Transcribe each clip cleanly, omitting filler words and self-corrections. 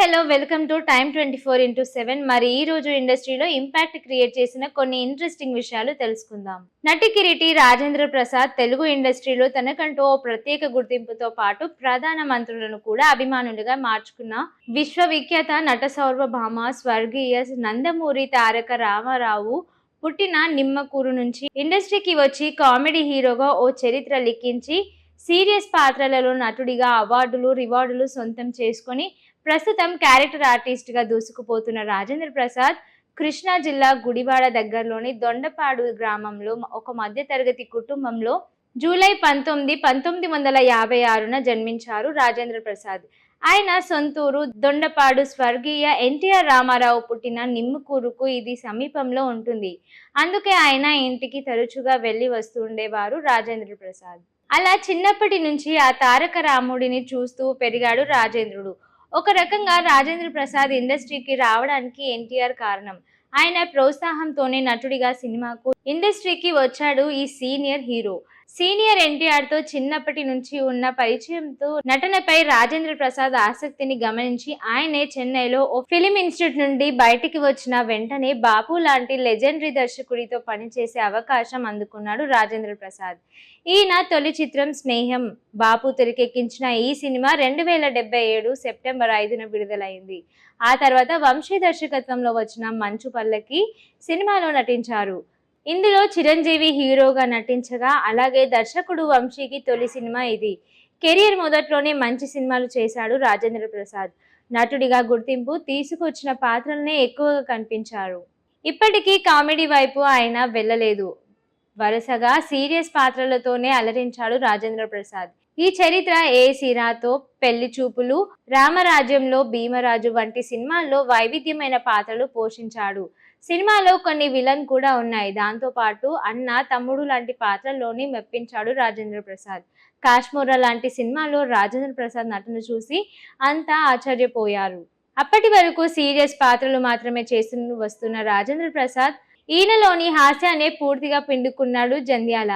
Hello welcome to time 24x7. మరి ఈ రోజు ఇండస్ట్రీలో ఇంపాక్ట్ క్రియేట్ చేసిన కొన్ని ఇంట్రెస్టింగ్ విషయాలు తెలుసుకుందాం. నటి కిరీటి రాజేంద్ర ప్రసాద్ తెలుగు ఇండస్ట్రీలో తనకంటూ ఓ ప్రత్యేక గుర్తింపుతో పాటు ప్రధాన మంత్రులను కూడా అభిమానులుగా మార్చుకున్న విశ్వవిఖ్యాత నట సార్వభౌమ స్వర్గీయ నందమూరి తారక రామారావు పుట్టిన నిమ్మకూరు నుంచి ఇండస్ట్రీకి వచ్చి కామెడీ హీరోగా ఓ చరిత్ర లిఖించి సీరియస్ పాత్రలలో నటుడిగా అవార్డులు రివార్డులు సొంతం చేసుకొని ప్రస్తుతం క్యారెక్టర్ ఆర్టిస్ట్ గా దూసుకుపోతున్న రాజేంద్ర ప్రసాద్ కృష్ణా జిల్లా గుడివాడ దగ్గరలోని దొండపాడు గ్రామంలో ఒక మధ్యతరగతి కుటుంబంలో జూలై 1956 జన్మించారు రాజేంద్ర ప్రసాద్. ఆయన సొంతూరు దొండపాడు. స్వర్గీయ ఎన్టీఆర్ రామారావు పుట్టిన నిమ్మకూరుకు ఇది సమీపంలో ఉంటుంది. అందుకే ఆయన ఇంటికి తరచుగా వెళ్లి వస్తుండేవారు రాజేంద్ర ప్రసాద్. అలా చిన్నప్పటి నుంచి ఆ తారక రాముడిని చూస్తూ పెరిగాడు రాజేంద్రుడు. ఒక రకంగా రాజేంద్ర ప్రసాద్ ఇండస్ట్రీకి రావడానికి ఎన్టీఆర్ కారణం. ఆయన ప్రోత్సాహంతోనే నటుడిగా సినిమాకు ఇండస్ట్రీకి వచ్చాడు ఈ సీనియర్ హీరో. సీనియర్ ఎన్టీఆర్ తో చిన్నప్పటి నుంచి ఉన్న పరిచయంతో నటనపై రాజేంద్ర ప్రసాద్ ఆసక్తిని గమనించి ఆయనే చెన్నైలో ఓ ఫిలిం ఇన్స్టిట్యూట్ నుండి బయటికి వచ్చిన వెంటనే బాపు లాంటి లెజెండరీ దర్శకుడితో పనిచేసే అవకాశం అందుకున్నాడు రాజేంద్ర ప్రసాద్. ఈయన తొలి చిత్రం స్నేహం. బాపు తెరకెక్కించిన ఈ సినిమా 2077 సెప్టెంబర్ 5న విడుదలైంది. ఆ తర్వాత వంశీ దర్శకత్వంలో వచ్చిన మంచు పల్లకి సినిమాలో నటించారు. ఇందులో చిరంజీవి హీరోగా నటించగా, అలాగే దర్శకుడు వంశీకి తొలి సినిమా ఇది. కెరియర్ మొదట్లోనే మంచి సినిమాలు చేశాడు రాజేంద్ర ప్రసాద్. నటుడిగా గుర్తింపు తీసుకొచ్చిన పాత్రలనే ఎక్కువగా కనిపించారు. ఇప్పటికీ కామెడీ వైపు ఆయన వెళ్ళలేదు. వరుసగా సీరియస్ పాత్రలతోనే అలరించాడు రాజేంద్ర ప్రసాద్. ఈ చరిత్ర ఏ సిరాతో, పెళ్లి చూపులు, రామరాజ్యంలో భీమరాజు వంటి సినిమాల్లో వైవిధ్యమైన పాత్రలు పోషించాడు. సినిమాలో కొన్ని విలన్ కూడా ఉన్నాయి. దాంతో పాటు అన్న తమ్ముడు లాంటి పాత్రల్లోని మెప్పించాడు రాజేంద్ర ప్రసాద్. కాశ్మీరా లాంటి సినిమాలో రాజేంద్ర ప్రసాద్ నటన చూసి అంతా ఆశ్చర్యపోయారు. అప్పటి వరకు సీరియస్ పాత్రలు మాత్రమే చేస్తూ వస్తున్న రాజేంద్ర ప్రసాద్ ఈయనలోని హాస్యాన్ని పూర్తిగా పిండుకున్నాడు. జంధ్యాల,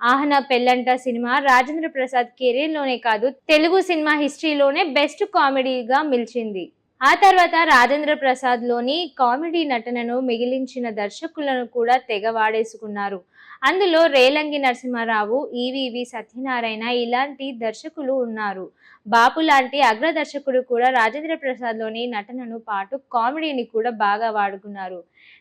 ఆహనా పెళ్ళంట సినిమా రాజేంద్ర ప్రసాద్ కెరీర్ లోనే కాదు, తెలుగు సినిమా హిస్టరీలోనే బెస్ట్ కామెడీగా మిలిచింది. ఆ తర్వాత రాజేంద్ర ప్రసాద్ లోని కామెడీ నటనను మిగిలించిన దర్శకులను కూడా తెగ వాడేసుకున్నారు. అందులో రేలంగి నరసింహారావు, ఈవీవి సత్యనారాయణ ఇలాంటి దర్శకులు ఉన్నారు. బాపు లాంటి అగ్ర దర్శకుడు కూడా రాజేంద్ర ప్రసాద్ లోని నటనను పాటు కామెడీని కూడా బాగా వాడుకున్నారు.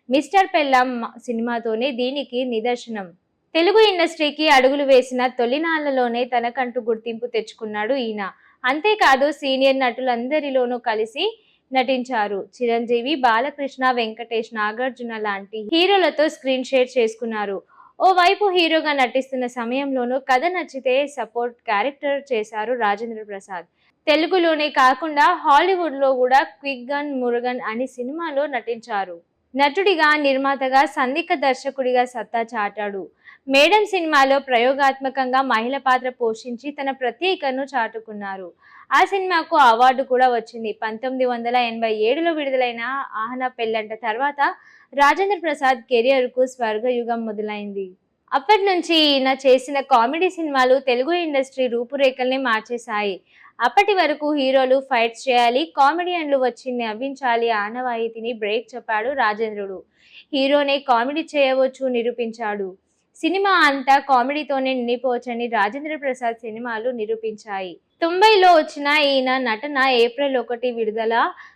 మిస్టర్ పెల్లాం సినిమాతోనే దీనికి నిదర్శనం. తెలుగు ఇండస్ట్రీకి అడుగులు వేసిన తొలినాళ్లలోనే తనకంటూ గుర్తింపు తెచ్చుకున్నాడు ఈయన. అంతేకాదు సీనియర్ నటులందరిలోనూ కలిసి నటించారు. చిరంజీవి, బాలకృష్ణ, వెంకటేష్, నాగార్జున లాంటి హీరోలతో స్క్రీన్ షేర్ చేసుకున్నారు. ఓవైపు హీరోగా నటిస్తున్న సమయంలోనూ కథ నచ్చితే సపోర్ట్ క్యారెక్టర్ చేశారు రాజేంద్ర ప్రసాద్. తెలుగులోనే కాకుండా హాలీవుడ్ లో కూడా క్విక్ గన్ మురుగన్ అని సినిమాలో నటించారు. నటుడిగా, నిర్మాతగా, సందిగ్ధ దర్శకుడిగా సత్తా చాటాడు. మేడం సినిమాలో ప్రయోగాత్మకంగా మహిళ పాత్ర పోషించి తన ప్రత్యేకతను చాటుకున్నారు. ఆ సినిమాకు అవార్డు కూడా వచ్చింది. 1987లో విడుదలైన ఆహనా పెళ్ళంట తర్వాత రాజేంద్ర ప్రసాద్ కెరియర్ కు స్వర్గయుగం మొదలైంది. అప్పటి నుంచి ఈయన చేసిన కామెడీ సినిమాలు తెలుగు ఇండస్ట్రీ రూపురేఖల్ని మార్చేశాయి. అప్పటి వరకు హీరోలు ఫైట్స్ చేయాలి, కామెడియన్లు వచ్చి నవ్వించాలి ఆనవాయితీని బ్రేక్ చెప్పాడు రాజేంద్రుడు. హీరోనే కామెడీ చేయవచ్చు నిరూపించాడు. సినిమా అంతా కామెడీతోనే నిండిపోవచ్చని రాజేంద్ర ప్రసాద్ సినిమాలు నిరూపించాయి. 90లో వచ్చిన ఈయన నటన ఏప్రిల్ 1 విడుదల.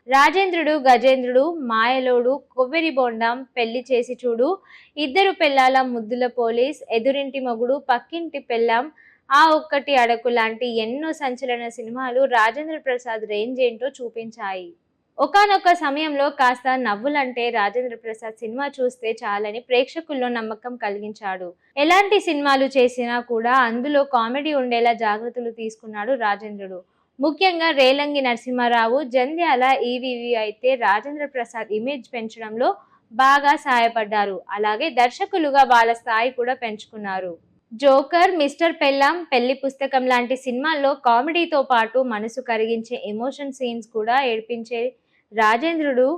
రాజేంద్రుడు, గజేంద్రుడు, మాయలోడు, కొవ్వెరి బొండం, పెళ్లి చేసి చూడు, ఇద్దరు పెళ్ళాల ముద్దుల పోలీస్, ఎదురింటి మొగుడు, పక్కింటి పెళ్ళాం, ఆ ఒక్కటి అడకు లాంటి ఎన్నో సంచలన సినిమాలు రాజేంద్ర ప్రసాద్ రేంజ్ ఏంటో చూపించాయి. ఒకానొక సమయంలో కాస్త నవ్వులంటే రాజేంద్ర ప్రసాద్ సినిమా చూస్తే చాలని ప్రేక్షకుల్లో నమ్మకం కలిగించాడు. ఎలాంటి సినిమాలు చేసినా కూడా అందులో కామెడీ ఉండేలా జాగ్రత్తలు తీసుకున్నాడు రాజేంద్రుడు. ముఖ్యంగా రేలంగి నరసింహారావు, జంధ్యాల, ఈవీవి అయితే రాజేంద్ర ప్రసాద్ ఇమేజ్ పెంచడంలో బాగా సహాయపడ్డారు. అలాగే దర్శకులుగా వాళ్ళ స్థాయి కూడా పెంచుకున్నారు. జోకర్, మిస్టర్ పెల్లాం, పెళ్లి పుస్తకం లాంటి సినిమాల్లో కామెడీతో పాటు మనసు కరిగించే ఎమోషన్ సీన్స్ కూడా ఏడ్పించే రాజేంద్రుడు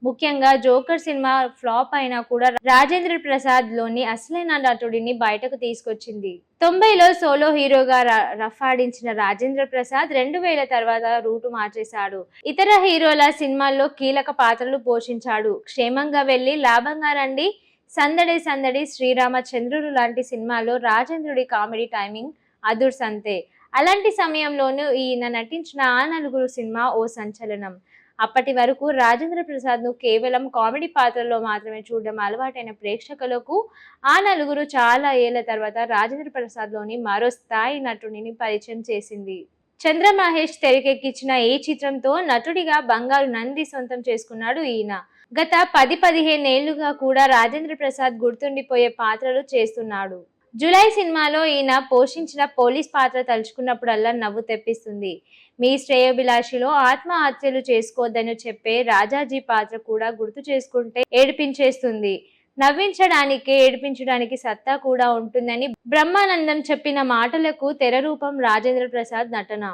ముఖ్యంగా జోకర్ సినిమా ఫ్లాప్ అయినా కూడా రాజేంద్ర ప్రసాద్ లోని అసలైన నటుడిని బయటకు తీసుకొచ్చింది. 90లో సోలో హీరోగా రఫాడించిన రాజేంద్ర ప్రసాద్ 2000 తర్వాత రూటు మార్చేశాడు. ఇతర హీరోల సినిమాల్లో కీలక పాత్రలు పోషించాడు. క్షేమంగా వెళ్లి లాభంగా రండి, సందడి సందడి, శ్రీరామచంద్రుడు లాంటి సినిమాల్లో రాజేంద్రుడి కామెడీ టైమింగ్ అదుర్సంతే. అలాంటి సమయంలోనూ ఈయన నటించిన ఆ నలుగురు సినిమా ఓ సంచలనం. అప్పటి వరకు రాజేంద్ర ప్రసాద్ ను కేవలం కామెడీ పాత్రలో మాత్రమే చూడడం అలవాటైన ప్రేక్షకులకు ఆ నలుగురు చాలా ఏళ్ల తర్వాత రాజేంద్ర ప్రసాద్ లోని మరో స్థాయి నటుడిని పరిచయం చేసింది. చంద్ర మహేష్ తెరకెక్కించిన ఈ చిత్రంతో నటుడిగా బంగారు నంది సొంతం చేసుకున్నాడు ఈయన. గత 10-15 ఏళ్లుగా కూడా రాజేంద్ర ప్రసాద్ గుర్తుండిపోయే పాత్రలు చేస్తున్నాడు. జులై సినిమాలో ఈయన పోషించిన పోలీస్ పాత్ర తలుచుకున్నప్పుడల్లా నవ్వు తెప్పిస్తుంది. మీ శ్రేయోభిలాషిలో ఆత్మహత్యలు చేసుకోవద్దని చెప్పే రాజాజీ పాత్ర కూడా గుర్తు చేసుకుంటే ఏడిపించేస్తుంది. నవ్వించడానికి ఏడిపించడానికి సత్తా కూడా ఉంటుందని బ్రహ్మానందం చెప్పిన మాటలకు తెర రూపం రాజేంద్ర ప్రసాద్ నటన.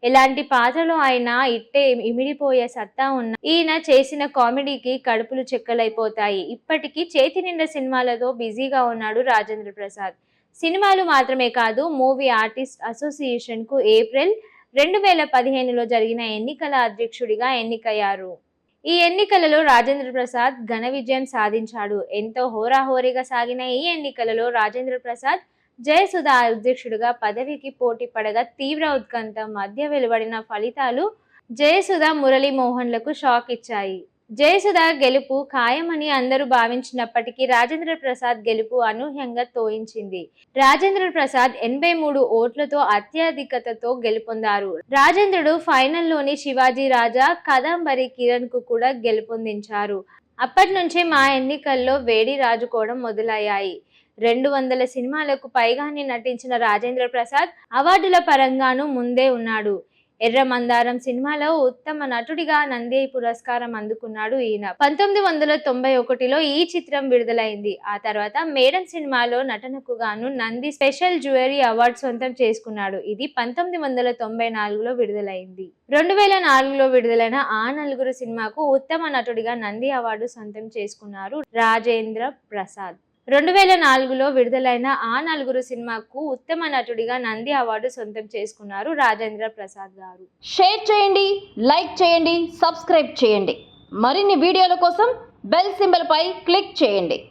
ఎలాంటి పాత్రలో ఆయన ఇట్టే ఇమిడిపోయే సత్తా ఉన్న ఈయన చేసిన కామెడీకి కడుపులు చెక్కలైపోతాయి. ఇప్పటికీ చేతి నిండా సినిమాలతో బిజీగా ఉన్నాడు రాజేంద్ర ప్రసాద్. సినిమాలు మాత్రమే కాదు, మూవీ ఆర్టిస్ట్ అసోసియేషన్ కు ఏప్రిల్ 2015లో జరిగిన ఎన్నికల అధ్యక్షుడిగా ఎన్నికయ్యారు. ఈ ఎన్నికలలో రాజేంద్ర ప్రసాద్ ఘన విజయం సాధించాడు. ఎంతో హోరాహోరీగా సాగిన ఈ ఎన్నికలలో రాజేంద్ర ప్రసాద్ జయసుధ అధ్యక్షుడిగా పదవికి పోటీ పడగా తీవ్ర ఉత్కంఠ మధ్య వెలువడిన ఫలితాలు జయసుధ మురళీమోహన్లకు షాక్ ఇచ్చాయి. జయసుధ గెలుపు ఖాయమని అందరూ భావించినప్పటికీ రాజేంద్ర ప్రసాద్ గెలుపు అనూహ్యంగా తోయించింది. రాజేంద్ర ప్రసాద్ 83 ఓట్లతో అత్యధికతతో గెలుపొందారు. రాజేంద్రుడు ఫైనల్లోని శివాజీ రాజా, కదంబరి కిరణ్ కు కూడా గెలుపొందించారు. అప్పటి నుంచే మా ఎన్నికల్లో వేడి రాజుకోవడం మొదలయ్యాయి. 200 సినిమాలకు పైగానే నటించిన రాజేంద్ర ప్రసాద్ అవార్డుల పరంగానూ ముందే ఉన్నాడు. ఎర్ర మందారం సినిమాలో ఉత్తమ నటుడిగా నంది పురస్కారం అందుకున్నాడు ఈయన. 1991లో ఈ చిత్రం విడుదలైంది. ఆ తర్వాత మేడం సినిమాలో నటనకు గాను నంది స్పెషల్ జ్యువెలరీ అవార్డు సొంతం చేసుకున్నాడు. ఇది 1994లో విడుదలైంది. 2004లో విడుదలైన ఆ నలుగురు సినిమాకు ఉత్తమ నటుడిగా నంది అవార్డు సొంతం చేసుకున్నారు రాజేంద్ర ప్రసాద్. 2004లో విడుదలైన ఆ నలుగురు సినిమాకు ఉత్తమ నటుడిగా నంది అవార్డు సొంతం చేసుకున్నారు రాజేంద్ర ప్రసాద్ గారు. షేర్ చేయండి, లైక్ చేయండి, సబ్స్క్రైబ్ చేయండి. మరిన్ని వీడియోల కోసం బెల్ సింబల్ పై క్లిక్ చేయండి.